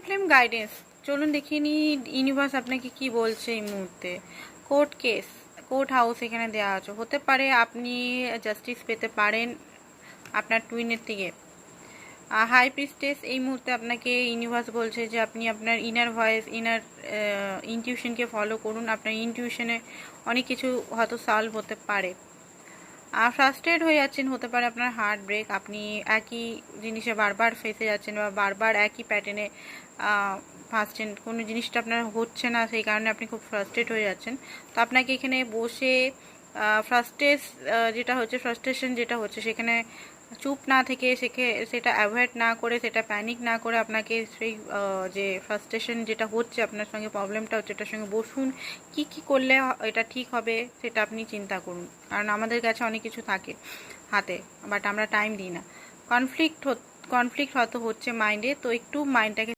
Flame guidance, চলুন দেখিয়ে নিই ইউনিভার্স আপনাকে কি বলছে এই মুহূর্তে। কোর্ট কেস, কোর্ট হাউস এখানে দেওয়া আছে, হতে পারে আপনি জাস্টিস পেতে পারেন আপনার টুইনের থেকে। হাই প্রিস্টেস, এই মুহূর্তে আপনাকে ইউনিভার্স বলছে যে আপনি আপনার ইনার ভয়েস, ইনার ইনটিউশনকে ফলো করুন। আপনার ইনটিউশনে অনেক কিছু হয়তো সলভ হতে পারে। ফ্রাস্ট্রেট হয়ে যাচ্ছেন, হতে পারে আপনার হার্ট ব্রেক, আপনি একই জিনিসে বারবার ফেসে যাচ্ছেন বা বারবার একই প্যাটার্নে ফাঁসছেন, কোনো জিনিসটা আপনার হচ্ছে না, সেই কারণে আপনি খুব ফ্রাস্ট্রেট হয়ে যাচ্ছেন। তো আপনাকে এখানে বসে ফ্রাস্ট্রেশন যেটা হচ্ছে সেখানে চুপ না থেকে সেটা অ্যাভয়েড না করে, সেটা প্যানিক না করে আপনাকে সেই যে ফ্রাস্ট্রেশন যেটা হচ্ছে আপনার সঙ্গে, প্রবলেমটা হচ্ছে, এটার সঙ্গে বসুন। কি করলে এটা ঠিক হবে সেটা আপনি চিন্তা করুন, কারণ আমাদের কাছে অনেক কিছু থাকে হাতে, বাট আমরা টাইম দিই না। কনফ্লিক্ট হয়তো হচ্ছে মাইন্ডে, তো একটু মাইন্ডটাকে